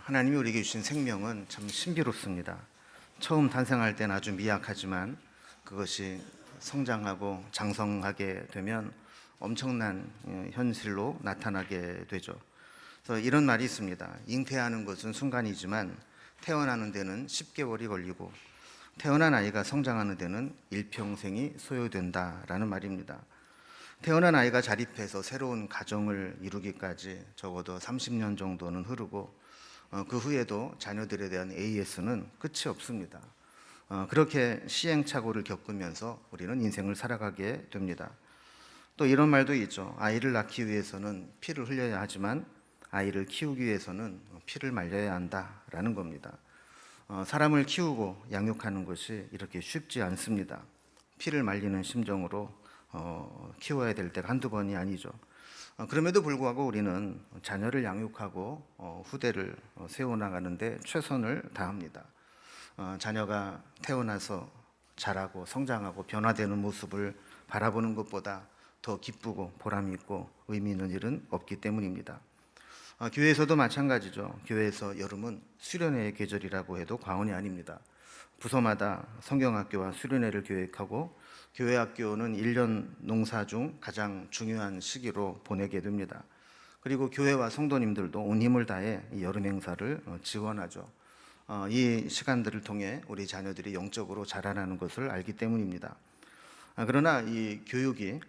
하나님이 우리에게 주신 생명은 참 신비롭습니다. 처음 탄생할 때는 아주 미약하지만 그것이 성장하고 장성하게 되면 엄청난 현실로 나타나게 되죠. 그래서 이런 말이 있습니다. 잉태하는 것은 순간이지만 태어나는 데는 10개월이 걸리고 태어난 아이가 성장하는 데는 일평생이 소요된다라는 말입니다. 태어난 아이가 자립해서 새로운 가정을 이루기까지 적어도 30년 정도는 흐르고 그 후에도 자녀들에 대한 AS는 끝이 없습니다. 그렇게 시행착오를 겪으면서 우리는 인생을 살아가게 됩니다. 또 이런 말도 있죠. 아이를 낳기 위해서는 피를 흘려야 하지만 아이를 키우기 위해서는 피를 말려야 한다라는 겁니다. 사람을 키우고 양육하는 것이 이렇게 쉽지 않습니다. 피를 말리는 심정으로 키워야 될 때가 한두 번이 아니죠. 그럼에도 불구하고 우리는 자녀를 양육하고 후대를 세워나가는데 최선을 다합니다. 자녀가 태어나서 자라고 성장하고 변화되는 모습을 바라보는 것보다 더 기쁘고 보람 있고 의미 있는 일은 없기 때문입니다. 교회에서도 마찬가지죠. 교회에서 여름은 수련회의 계절이라고 해도 과언이 아닙니다. 부서마다 성경학교와 수련회를 계획하고 교회 학교는 1년 농사 중 가장 중요한 시기로 보내게 됩니다. 그리고 교회와 성도님들도 온 힘을 다해 이 여름 행사를 지원하죠. 이 시간들을 통해 우리 자녀들이 영적으로 자라나는 것을 알기 때문입니다. 그러나 이 교육이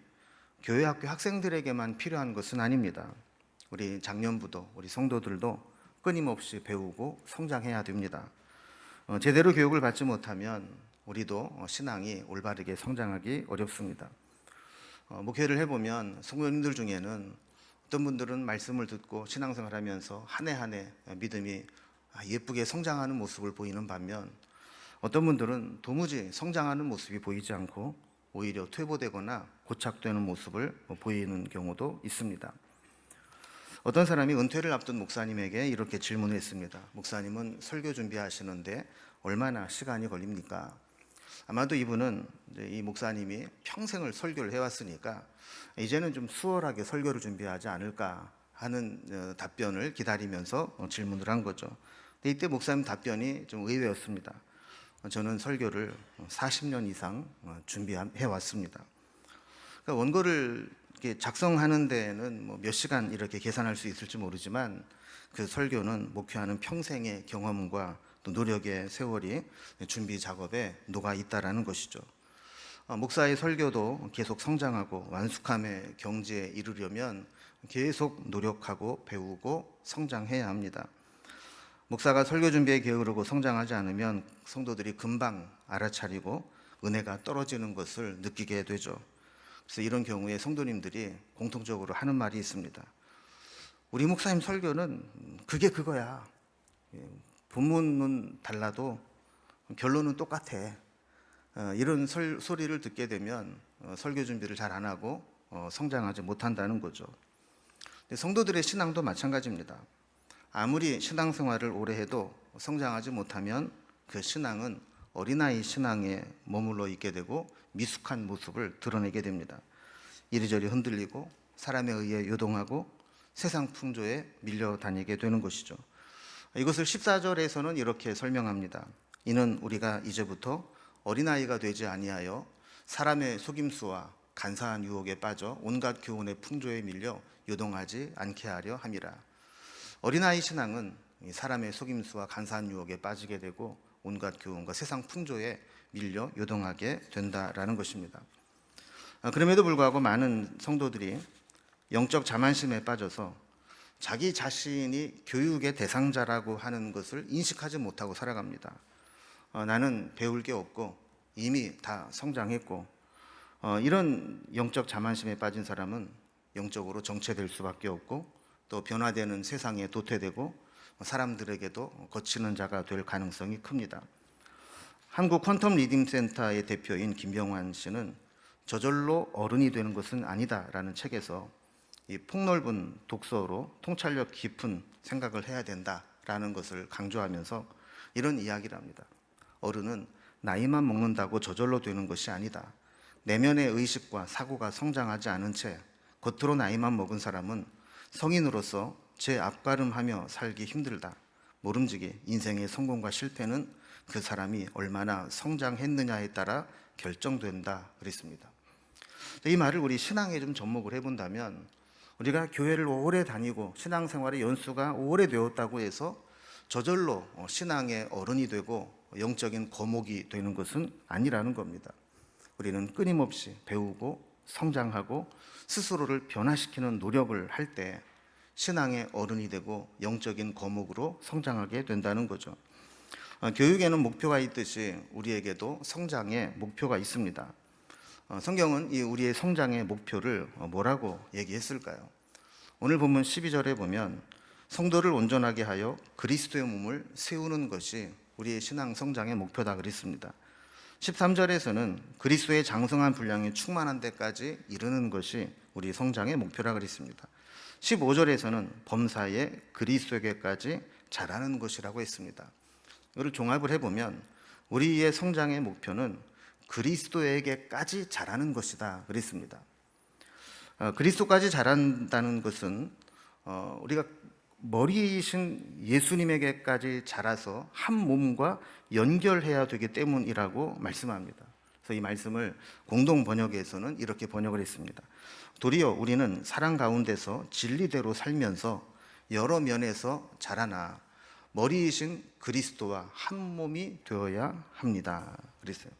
교회 학교 학생들에게만 필요한 것은 아닙니다. 우리 장년부도 우리 성도들도 끊임없이 배우고 성장해야 됩니다. 제대로 교육을 받지 못하면 우리도 신앙이 올바르게 성장하기 어렵습니다. 목회를 해보면 성도님들 중에는 어떤 분들은 말씀을 듣고 신앙생활 하면서 한 해 한 해 믿음이 예쁘게 성장하는 모습을 보이는 반면 어떤 분들은 도무지 성장하는 모습이 보이지 않고 오히려 퇴보되거나 고착되는 모습을 보이는 경우도 있습니다. 어떤 사람이 은퇴를 앞둔 목사님에게 이렇게 질문을 했습니다. 목사님은 설교 준비하시는데 얼마나 시간이 걸립니까? 아마도 이분은 이 목사님이 평생을 설교를 해왔으니까 이제는 좀 수월하게 설교를 준비하지 않을까 하는 답변을 기다리면서 질문을 한 거죠. 근데 이때 목사님 답변이 좀 의외였습니다. 저는 설교를 40년 이상 준비해 왔습니다. 그러니까 원고를 작성하는 데에는 뭐 몇 시간 이렇게 계산할 수 있을지 모르지만 그 설교는 목회하는 평생의 경험과 또 노력의 세월이 준비 작업에 녹아 있다라는 것이죠. 목사의 설교도 계속 성장하고 완숙함의 경지에 이르려면 계속 노력하고 배우고 성장해야 합니다. 목사가 설교 준비에 게으르고 성장하지 않으면 성도들이 금방 알아차리고 은혜가 떨어지는 것을 느끼게 되죠. 그래서 이런 경우에 성도님들이 공통적으로 하는 말이 있습니다. 우리 목사님 설교는 그게 그거야. 본문은 달라도 결론은 똑같아. 이런 소리를 듣게 되면 설교 준비를 잘 안 하고 성장하지 못한다는 거죠. 성도들의 신앙도 마찬가지입니다. 아무리 신앙생활을 오래 해도 성장하지 못하면 그 신앙은 어린아이 신앙에 머물러 있게 되고 미숙한 모습을 드러내게 됩니다. 이리저리 흔들리고 사람에 의해 요동하고 세상 풍조에 밀려다니게 되는 것이죠. 이것을 14절에서는 이렇게 설명합니다. 이는 우리가 이제부터 어린아이가 되지 아니하여 사람의 속임수와 간사한 유혹에 빠져 온갖 교훈의 풍조에 밀려 요동하지 않게 하려 함이라. 어린아이 신앙은 사람의 속임수와 간사한 유혹에 빠지게 되고 온갖 교훈과 세상 풍조에 밀려 요동하게 된다라는 것입니다. 그럼에도 불구하고 많은 성도들이 영적 자만심에 빠져서 자기 자신이 교육의 대상자라고 하는 것을 인식하지 못하고 살아갑니다. 나는 배울 게 없고 이미 다 성장했고 이런 영적 자만심에 빠진 사람은 영적으로 정체될 수밖에 없고 또 변화되는 세상에 도태되고 사람들에게도 거치는 자가 될 가능성이 큽니다. 한국 퀀텀 리딩 센터의 대표인 김병환 씨는 저절로 어른이 되는 것은 아니다라는 책에서 이 폭넓은 독서로 통찰력 깊은 생각을 해야 된다라는 것을 강조하면서 이런 이야기를 합니다. 어른은 나이만 먹는다고 저절로 되는 것이 아니다. 내면의 의식과 사고가 성장하지 않은 채 겉으로 나이만 먹은 사람은 성인으로서 제 앞가름하며 살기 힘들다. 모름지기 인생의 성공과 실패는 그 사람이 얼마나 성장했느냐에 따라 결정된다 그랬습니다. 이 말을 우리 신앙에 좀 접목을 해본다면, 우리가 교회를 오래 다니고 신앙생활의 연수가 오래되었다고 해서 저절로 신앙의 어른이 되고 영적인 거목이 되는 것은 아니라는 겁니다. 우리는 끊임없이 배우고 성장하고 스스로를 변화시키는 노력을 할 때 신앙의 어른이 되고 영적인 거목으로 성장하게 된다는 거죠. 교육에는 목표가 있듯이 우리에게도 성장의 목표가 있습니다. 성경은 이 우리의 성장의 목표를 뭐라고 얘기했을까요? 오늘 본문 12절에 보면 성도를 온전하게 하여 그리스도의 몸을 세우는 것이 우리의 신앙 성장의 목표다 그랬습니다. 13절에서는 그리스도의 장성한 분량이 충만한 데까지 이르는 것이 우리 성장의 목표라 그랬습니다. 15절에서는 범사에 그리스도에게까지 자라는 것이라고 했습니다. 이걸 종합을 해보면 우리의 성장의 목표는 그리스도에게까지 자라는 것이다 그랬습니다. 그리스도까지 자란다는 것은 우리가 머리이신 예수님에게까지 자라서 한 몸과 연결해야 되기 때문이라고 말씀합니다. 그래서 이 말씀을 공동 번역에서는 이렇게 번역을 했습니다. 도리어 우리는 사랑 가운데서 진리대로 살면서 여러 면에서 자라나 머리이신 그리스도와 한 몸이 되어야 합니다 그랬어요.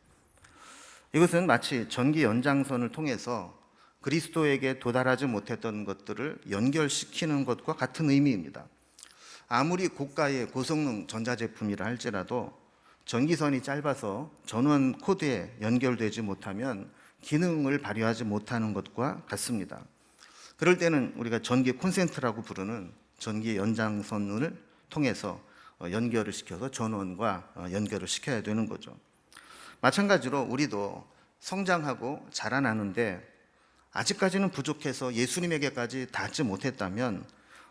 이것은 마치 전기 연장선을 통해서 그리스도에게 도달하지 못했던 것들을 연결시키는 것과 같은 의미입니다. 아무리 고가의 고성능 전자제품이라 할지라도 전기선이 짧아서 전원 코드에 연결되지 못하면 기능을 발휘하지 못하는 것과 같습니다. 그럴 때는 우리가 전기 콘센트라고 부르는 전기 연장선을 통해서 연결을 시켜서 전원과 연결을 시켜야 되는 거죠. 마찬가지로 우리도 성장하고 자라나는데 아직까지는 부족해서 예수님에게까지 닿지 못했다면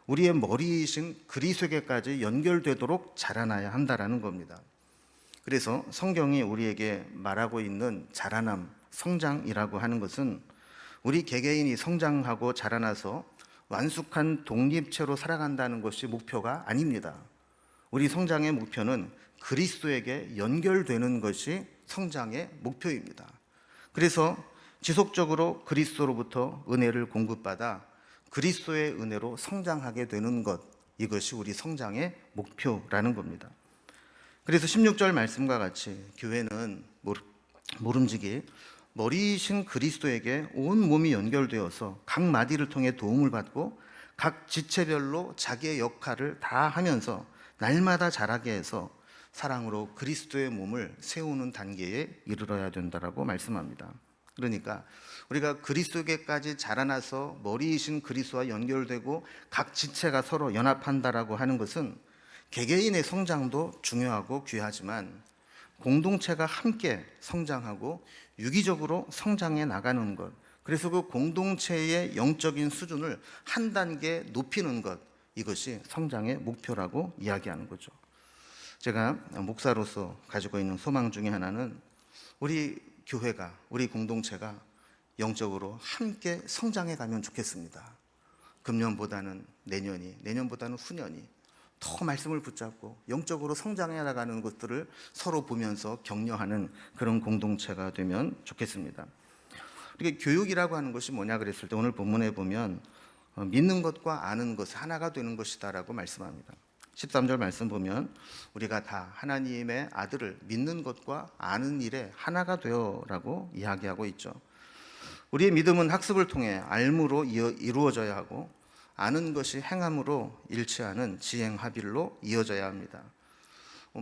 우리의 머리이신 그리스도에게까지 연결되도록 자라나야 한다라는 겁니다. 그래서 성경이 우리에게 말하고 있는 자라남, 성장이라고 하는 것은 우리 개개인이 성장하고 자라나서 완숙한 독립체로 살아간다는 것이 목표가 아닙니다. 우리 성장의 목표는 그리스도에게 연결되는 것이 성장의 목표입니다. 그래서 지속적으로 그리스도로부터 은혜를 공급받아 그리스도의 은혜로 성장하게 되는 것, 이것이 우리 성장의 목표라는 겁니다. 그래서 16절 말씀과 같이 교회는 모름지기 머리이신 그리스도에게 온 몸이 연결되어서 각 마디를 통해 도움을 받고 각 지체별로 자기의 역할을 다 하면서 날마다 자라게 해서 사랑으로 그리스도의 몸을 세우는 단계에 이르러야 된다라고 말씀합니다. 그러니까 우리가 그리스도에게까지 자라나서 머리이신 그리스도와 연결되고 각 지체가 서로 연합한다라고 하는 것은 개개인의 성장도 중요하고 귀하지만 공동체가 함께 성장하고 유기적으로 성장해 나가는 것, 그래서 그 공동체의 영적인 수준을 한 단계 높이는 것, 이것이 성장의 목표라고 이야기하는 거죠. 제가 목사로서 가지고 있는 소망 중에 하나는 우리 교회가, 우리 공동체가 영적으로 함께 성장해 가면 좋겠습니다. 금년보다는 내년이, 내년보다는 후년이 더 말씀을 붙잡고 영적으로 성장해 나가는 것들을 서로 보면서 격려하는 그런 공동체가 되면 좋겠습니다. 이게 교육이라고 하는 것이 뭐냐 그랬을 때 오늘 본문에 보면 믿는 것과 아는 것이 하나가 되는 것이다라고 말씀합니다. 13절 말씀 보면 우리가 다 하나님의 아들을 믿는 것과 아는 일에 하나가 되어라고 이야기하고 있죠. 우리의 믿음은 학습을 통해 알므로 이루어져야 하고 아는 것이 행함으로 일치하는 지행합일로 이어져야 합니다.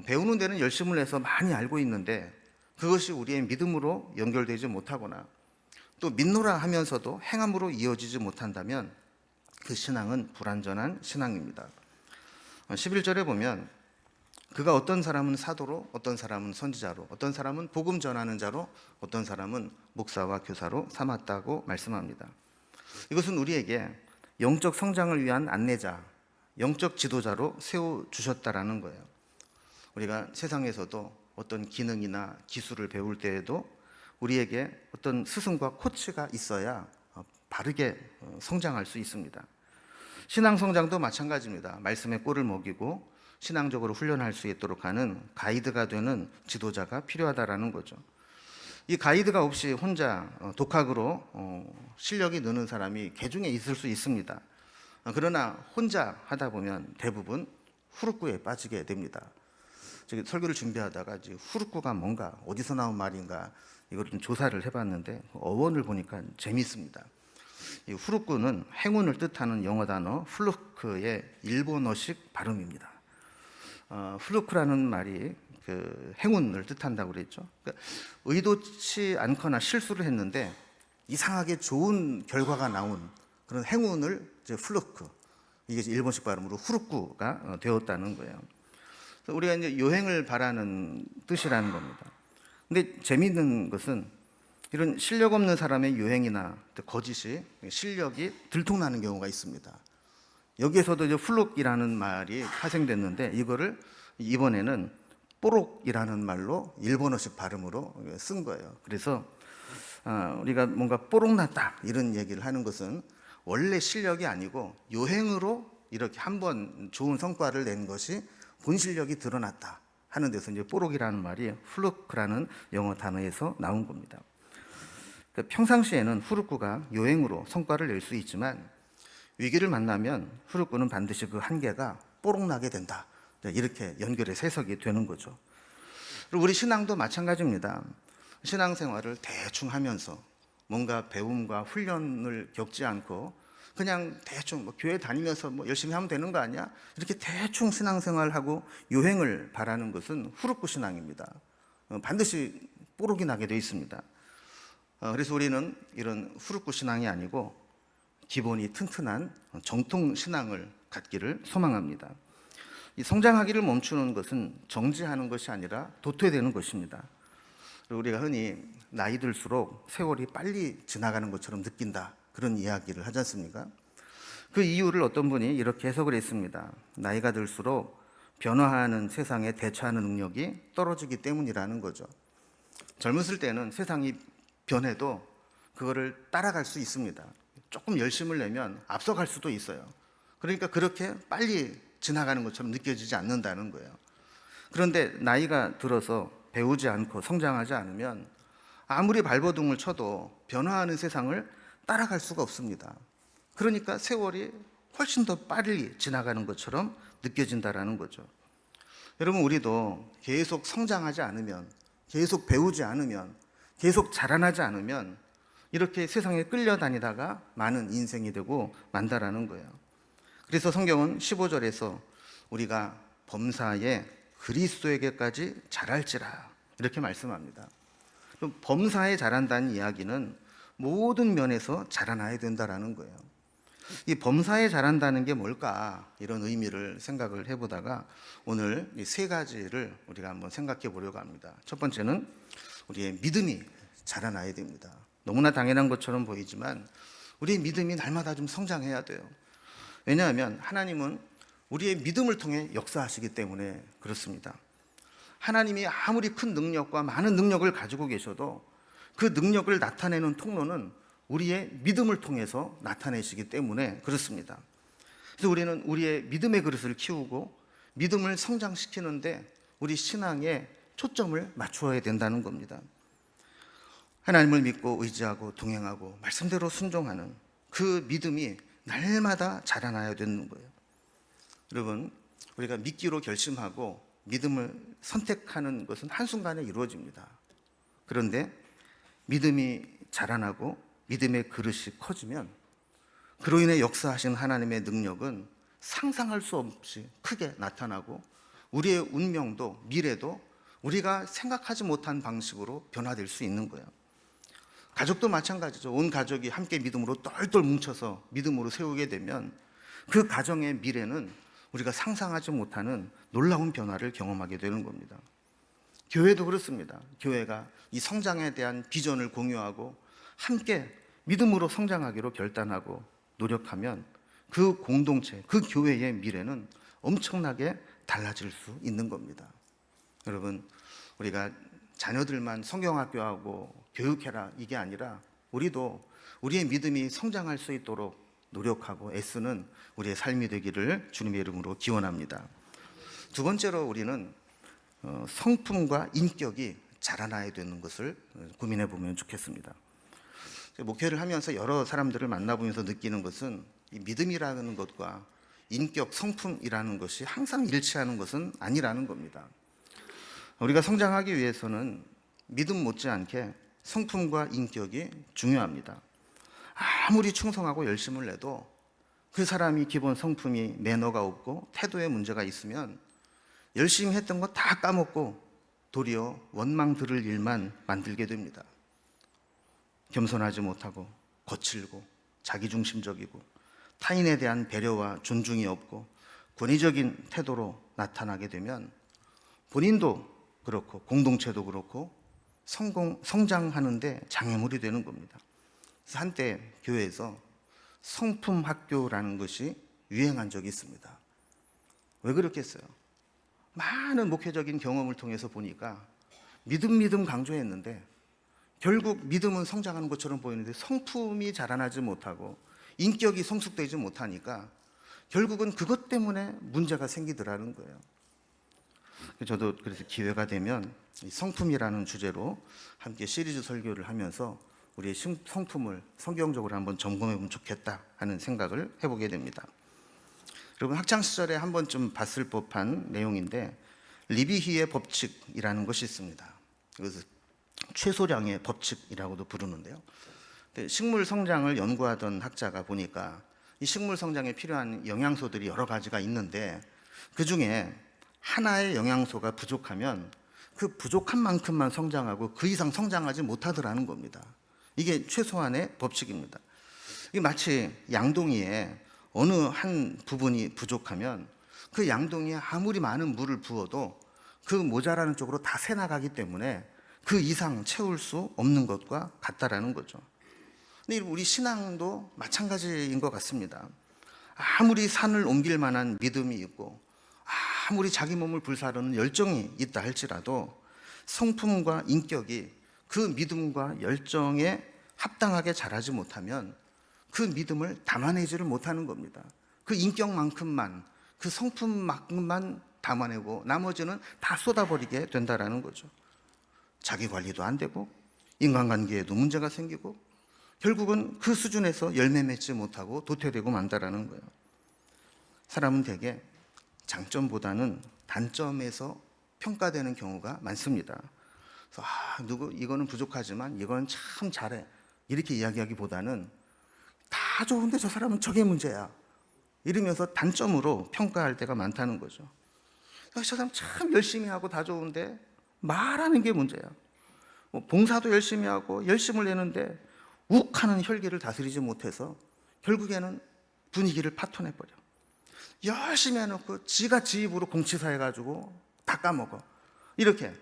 배우는 데는 열심을 내서 많이 알고 있는데 그것이 우리의 믿음으로 연결되지 못하거나 또 믿노라 하면서도 행함으로 이어지지 못한다면 그 신앙은 불완전한 신앙입니다. 11절에 보면 그가 어떤 사람은 사도로, 어떤 사람은 선지자로, 어떤 사람은 복음 전하는 자로, 어떤 사람은 목사와 교사로 삼았다고 말씀합니다. 이것은 우리에게 영적 성장을 위한 안내자, 영적 지도자로 세워주셨다라는 거예요. 우리가 세상에서도 어떤 기능이나 기술을 배울 때에도 우리에게 어떤 스승과 코치가 있어야 바르게 성장할 수 있습니다. 신앙 성장도 마찬가지입니다. 말씀에 꼴을 먹이고 신앙적으로 훈련할 수 있도록 하는 가이드가 되는 지도자가 필요하다라는 거죠. 이 가이드가 없이 혼자 독학으로 실력이 느는 사람이 개중에 있을 수 있습니다. 그러나 혼자 하다 보면 대부분 후루꾸에 빠지게 됩니다. 저기 설교를 준비하다가 후루꾸가 뭔가 어디서 나온 말인가 이걸 좀 조사를 해봤는데 어원을 보니까 재미있습니다. 이 후루꾸는 행운을 뜻하는 영어 단어 플루크의 일본어식 발음입니다. 플루크라는 말이 그 행운을 뜻한다고 그랬죠. 그러니까 의도치 않거나 실수를 했는데 이상하게 좋은 결과가 나온 그런 행운을 이제 플루크, 이게 일본식 발음으로 후루꾸가 되었다는 거예요. 그래서 우리가 이제 요행을 바라는 뜻이라는 겁니다. 근데 재미있는 것은 이런 실력 없는 사람의 요행이나 거짓이 실력이 들통나는 경우가 있습니다. 여기에서도 이제 플룩이라는 말이 파생됐는데 이거를 이번에는 뽀록이라는 말로 일본어식 발음으로 쓴 거예요. 그래서 우리가 뭔가 뽀록났다 이런 얘기를 하는 것은 원래 실력이 아니고 요행으로 이렇게 한번 좋은 성과를 낸 것이 본 실력이 드러났다 하는 데서 이제 뽀록이라는 말이 플루크라는 영어 단어에서 나온 겁니다. 평상시에는 후루꾸가 요행으로 성과를 낼 수 있지만 위기를 만나면 후루꾸는 반드시 그 한계가 뽀록나게 된다. 이렇게 연결해서 해석이 되는 거죠. 그리고 우리 신앙도 마찬가지입니다. 신앙생활을 대충 하면서 뭔가 배움과 훈련을 겪지 않고 그냥 대충 교회 다니면서 열심히 하면 되는 거 아니야? 이렇게 대충 신앙생활하고 요행을 바라는 것은 후루꾸 신앙입니다. 반드시 뽀록이 나게 되어 있습니다. 그래서 우리는 이런 후루꾸 신앙이 아니고 기본이 튼튼한 정통 신앙을 갖기를 소망합니다. 이 성장하기를 멈추는 것은 정지하는 것이 아니라 도태되는 것입니다. 그리고 우리가 흔히 나이 들수록 세월이 빨리 지나가는 것처럼 느낀다 그런 이야기를 하지 않습니까? 그 이유를 어떤 분이 이렇게 해석을 했습니다. 나이가 들수록 변화하는 세상에 대처하는 능력이 떨어지기 때문이라는 거죠. 젊었을 때는 세상이 변해도 그거를 따라갈 수 있습니다. 조금 열심을 내면 앞서갈 수도 있어요. 그러니까 그렇게 빨리 지나가는 것처럼 느껴지지 않는다는 거예요. 그런데 나이가 들어서 배우지 않고 성장하지 않으면 아무리 발버둥을 쳐도 변화하는 세상을 따라갈 수가 없습니다. 그러니까 세월이 훨씬 더 빨리 지나가는 것처럼 느껴진다는 거죠. 여러분, 우리도 계속 성장하지 않으면, 계속 배우지 않으면, 계속 자라나지 않으면 이렇게 세상에 끌려다니다가 많은 인생이 되고 만다라는 거예요. 그래서 성경은 15절에서 우리가 범사에 그리스도에게까지 자랄지라 이렇게 말씀합니다. 범사에 자란다는 이야기는 모든 면에서 자라나야 된다라는 거예요. 이 범사에 자란다는 게 뭘까 이런 의미를 생각을 해보다가 오늘 이 세 가지를 우리가 한번 생각해 보려고 합니다. 첫 번째는 우리의 믿음이 자라나야 됩니다. 너무나 당연한 것처럼 보이지만 우리의 믿음이 날마다 좀 성장해야 돼요. 왜냐하면 하나님은 우리의 믿음을 통해 역사하시기 때문에 그렇습니다. 하나님이 아무리 큰 능력과 많은 능력을 가지고 계셔도 그 능력을 나타내는 통로는 우리의 믿음을 통해서 나타내시기 때문에 그렇습니다. 그래서 우리는 우리의 믿음의 그릇을 키우고 믿음을 성장시키는데 우리 신앙에 초점을 맞추어야 된다는 겁니다. 하나님을 믿고 의지하고 동행하고 말씀대로 순종하는 그 믿음이 날마다 자라나야 되는 거예요. 여러분, 우리가 믿기로 결심하고 믿음을 선택하는 것은 한순간에 이루어집니다. 그런데 믿음이 자라나고 믿음의 그릇이 커지면 그로 인해 역사하신 하나님의 능력은 상상할 수 없이 크게 나타나고 우리의 운명도 미래도 우리가 생각하지 못한 방식으로 변화될 수 있는 거예요. 가족도 마찬가지죠. 온 가족이 함께 믿음으로 똘똘 뭉쳐서 믿음으로 세우게 되면 그 가정의 미래는 우리가 상상하지 못하는 놀라운 변화를 경험하게 되는 겁니다. 교회도 그렇습니다. 교회가 이 성장에 대한 비전을 공유하고 함께 믿음으로 성장하기로 결단하고 노력하면 그 공동체, 그 교회의 미래는 엄청나게 달라질 수 있는 겁니다. 여러분, 우리가 자녀들만 성경학교하고 교육해라 이게 아니라 우리도 우리의 믿음이 성장할 수 있도록 노력하고 애쓰는 우리의 삶이 되기를 주님의 이름으로 기원합니다. 두 번째로 우리는 성품과 인격이 자라나야 되는 것을 고민해 보면 좋겠습니다. 목회를 하면서 여러 사람들을 만나보면서 느끼는 것은 이 믿음이라는 것과 인격, 성품이라는 것이 항상 일치하는 것은 아니라는 겁니다. 우리가 성장하기 위해서는 믿음 못지않게 성품과 인격이 중요합니다. 아무리 충성하고 열심을 내도 그 사람이 기본 성품이 매너가 없고 태도에 문제가 있으면 열심히 했던 거 다 까먹고 도리어 원망 들을 일만 만들게 됩니다. 겸손하지 못하고 거칠고 자기중심적이고 타인에 대한 배려와 존중이 없고 권위적인 태도로 나타나게 되면 본인도 그렇고 공동체도 그렇고 성장하는데 장애물이 되는 겁니다. 그래서 한때 교회에서 성품학교라는 것이 유행한 적이 있습니다. 왜 그렇겠어요? 많은 목회적인 경험을 통해서 보니까 믿음 강조했는데 결국 믿음은 성장하는 것처럼 보이는데 성품이 자라나지 못하고 인격이 성숙되지 못하니까 결국은 그것 때문에 문제가 생기더라는 거예요. 저도 그래서 기회가 되면 이 성품이라는 주제로 함께 시리즈 설교를 하면서 우리의 성품을 성경적으로 한번 점검해 보면 좋겠다 하는 생각을 해보게 됩니다. 여러분 학창 시절에 한 번쯤 봤을 법한 내용인데 리비히의 법칙이라는 것이 있습니다. 그래서 최소량의 법칙이라고도 부르는데요. 식물 성장을 연구하던 학자가 보니까 이 식물 성장에 필요한 영양소들이 여러 가지가 있는데 그 중에 하나의 영양소가 부족하면 그 부족한 만큼만 성장하고 그 이상 성장하지 못하더라는 겁니다. 이게 최소한의 법칙입니다. 이게 마치 양동이에 어느 한 부분이 부족하면 그 양동이에 아무리 많은 물을 부어도 그 모자라는 쪽으로 다 새나가기 때문에 그 이상 채울 수 없는 것과 같다라는 거죠. 근데 우리 신앙도 마찬가지인 것 같습니다. 아무리 산을 옮길 만한 믿음이 있고 아무리 자기 몸을 불사르는 열정이 있다 할지라도 성품과 인격이 그 믿음과 열정에 합당하게 자라지 못하면 그 믿음을 담아내지를 못하는 겁니다. 그 인격만큼만, 그 성품만큼만 담아내고 나머지는 다 쏟아버리게 된다라는 거죠. 자기 관리도 안 되고 인간관계에도 문제가 생기고 결국은 그 수준에서 열매 맺지 못하고 도태되고 만다라는 거예요. 사람은 대개 장점보다는 단점에서 평가되는 경우가 많습니다. 그래서 이거는 부족하지만 이건 참 잘해 이렇게 이야기하기보다는 다 좋은데 저 사람은 저게 문제야 이러면서 단점으로 평가할 때가 많다는 거죠. 저 사람 참 열심히 하고 다 좋은데 말하는 게 문제야. 봉사도 열심히 하고 열심을 내는데 욱하는 혈기를 다스리지 못해서 결국에는 분위기를 파토내버려. 열심히 해놓고 지가 지 입으로 공치사 해가지고 다 까먹어. 이렇게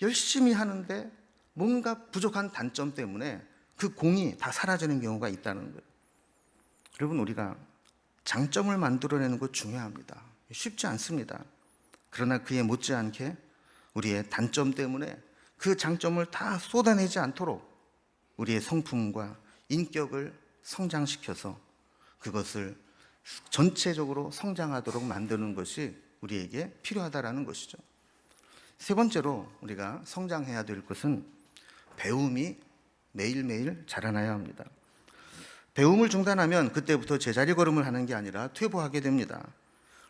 열심히 하는데 뭔가 부족한 단점 때문에 그 공이 다 사라지는 경우가 있다는 거예요. 여러분 우리가 장점을 만들어내는 것 중요합니다. 쉽지 않습니다. 그러나 그에 못지않게 우리의 단점 때문에 그 장점을 다 쏟아내지 않도록 우리의 성품과 인격을 성장시켜서 그것을 전체적으로 성장하도록 만드는 것이 우리에게 필요하다라는 것이죠. 세 번째로 우리가 성장해야 될 것은 배움이 매일매일 자라나야 합니다. 배움을 중단하면 그때부터 제자리 걸음을 하는 게 아니라 퇴보하게 됩니다.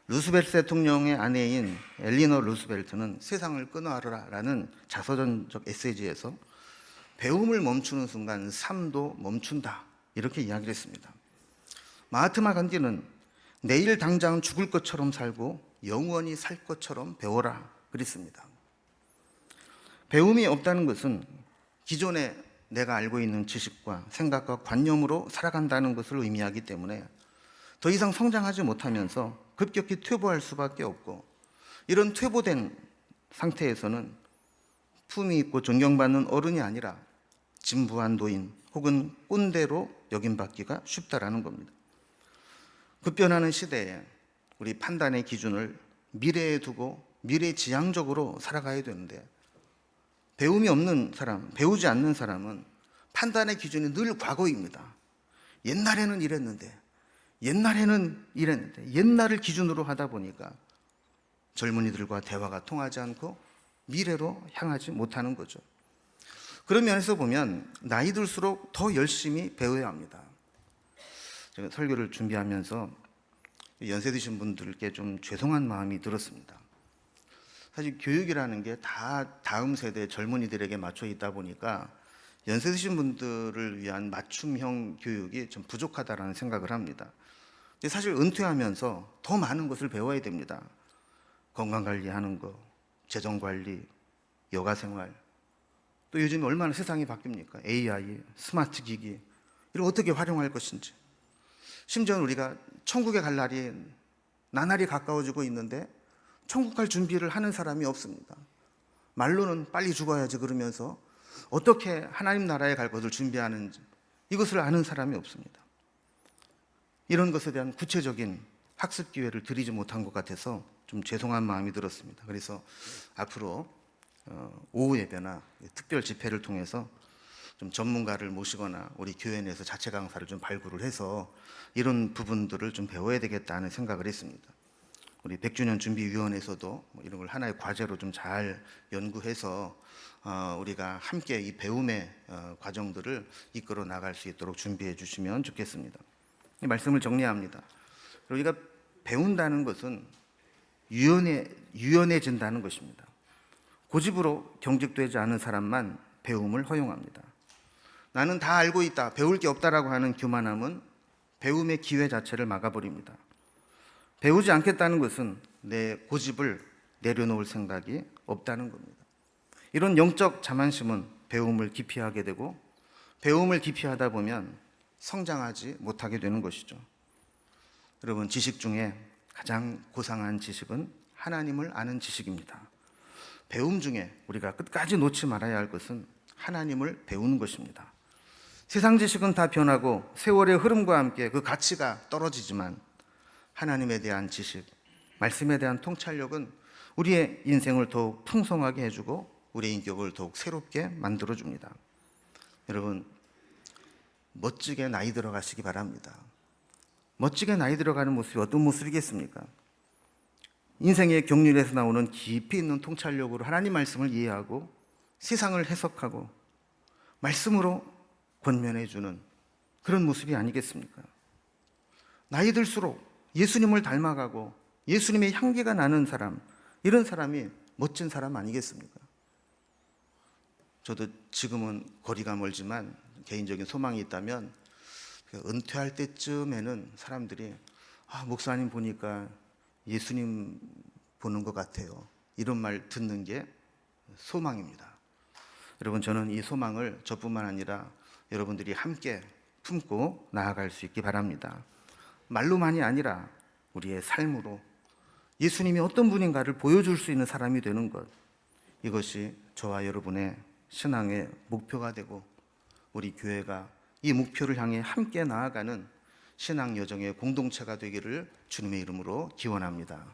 루스벨트 대통령의 아내인 엘리너 루스벨트는 세상을 끊어라라는 자서전적 에세이지에서 배움을 멈추는 순간 삶도 멈춘다 이렇게 이야기를 했습니다. 마하트마 간디는 내일 당장 죽을 것처럼 살고 영원히 살 것처럼 배워라 그랬습니다. 배움이 없다는 것은 기존에 내가 알고 있는 지식과 생각과 관념으로 살아간다는 것을 의미하기 때문에 더 이상 성장하지 못하면서 급격히 퇴보할 수밖에 없고 이런 퇴보된 상태에서는 품위 있고 존경받는 어른이 아니라 진부한 노인 혹은 꼰대로 여김받기가 쉽다라는 겁니다. 급변하는 시대에 우리 판단의 기준을 미래에 두고 미래지향적으로 살아가야 되는데 배움이 없는 사람, 배우지 않는 사람은 판단의 기준이 늘 과거입니다. 옛날에는 이랬는데 옛날을 기준으로 하다 보니까 젊은이들과 대화가 통하지 않고 미래로 향하지 못하는 거죠. 그런 면에서 보면 나이 들수록 더 열심히 배워야 합니다. 제가 설교를 준비하면서 연세 드신 분들께 좀 죄송한 마음이 들었습니다. 사실 교육이라는 게 다 다음 세대 젊은이들에게 맞춰 있다 보니까 연세 드신 분들을 위한 맞춤형 교육이 좀 부족하다라는 생각을 합니다. 사실 은퇴하면서 더 많은 것을 배워야 됩니다. 건강관리하는 거, 재정관리, 여가생활, 또 요즘 얼마나 세상이 바뀝니까? AI, 스마트 기기, 이걸 어떻게 활용할 것인지. 심지어는 우리가 천국에 갈 날이 나날이 가까워지고 있는데 천국 갈 준비를 하는 사람이 없습니다. 말로는 빨리 죽어야지 그러면서 어떻게 하나님 나라에 갈 것을 준비하는지 이것을 아는 사람이 없습니다. 이런 것에 대한 구체적인 학습 기회를 드리지 못한 것 같아서 좀 죄송한 마음이 들었습니다. 그래서 앞으로 오후 예배나 특별 집회를 통해서 좀 전문가를 모시거나 우리 교회 내에서 자체 강사를 좀 발굴을 해서 이런 부분들을 좀 배워야 되겠다는 생각을 했습니다. 우리 100주년 준비위원회에서도 이런 걸 하나의 과제로 좀 잘 연구해서 우리가 함께 이 배움의 과정들을 이끌어 나갈 수 있도록 준비해 주시면 좋겠습니다. 이 말씀을 정리합니다. 우리가 배운다는 것은 유연해진다는 것입니다. 고집으로 경직되지 않은 사람만 배움을 허용합니다. 나는 다 알고 있다, 배울 게 없다라고 하는 교만함은 배움의 기회 자체를 막아버립니다. 배우지 않겠다는 것은 내 고집을 내려놓을 생각이 없다는 겁니다. 이런 영적 자만심은 배움을 기피하게 되고 배움을 기피하다 보면 성장하지 못하게 되는 것이죠. 여러분, 지식 중에 가장 고상한 지식은 하나님을 아는 지식입니다. 배움 중에 우리가 끝까지 놓지 말아야 할 것은 하나님을 배우는 것입니다. 세상 지식은 다 변하고 세월의 흐름과 함께 그 가치가 떨어지지만 하나님에 대한 지식, 말씀에 대한 통찰력은 우리의 인생을 더욱 풍성하게 해주고 우리의 인격을 더욱 새롭게 만들어줍니다. 여러분, 멋지게 나이 들어가시기 바랍니다. 멋지게 나이 들어가는 모습이 어떤 모습이겠습니까? 인생의 경륜에서 나오는 깊이 있는 통찰력으로 하나님 말씀을 이해하고 세상을 해석하고 말씀으로 권면해주는 그런 모습이 아니겠습니까? 나이 들수록 예수님을 닮아가고 예수님의 향기가 나는 사람, 이런 사람이 멋진 사람 아니겠습니까? 저도 지금은 거리가 멀지만 개인적인 소망이 있다면 은퇴할 때쯤에는 사람들이 목사님 보니까 예수님 보는 것 같아요, 이런 말 듣는 게 소망입니다. 여러분, 저는 이 소망을 저뿐만 아니라 여러분들이 함께 품고 나아갈 수 있기 바랍니다. 말로만이 아니라 우리의 삶으로 예수님이 어떤 분인가를 보여줄 수 있는 사람이 되는 것, 이것이 저와 여러분의 신앙의 목표가 되고 우리 교회가 이 목표를 향해 함께 나아가는 신앙 여정의 공동체가 되기를 주님의 이름으로 기원합니다.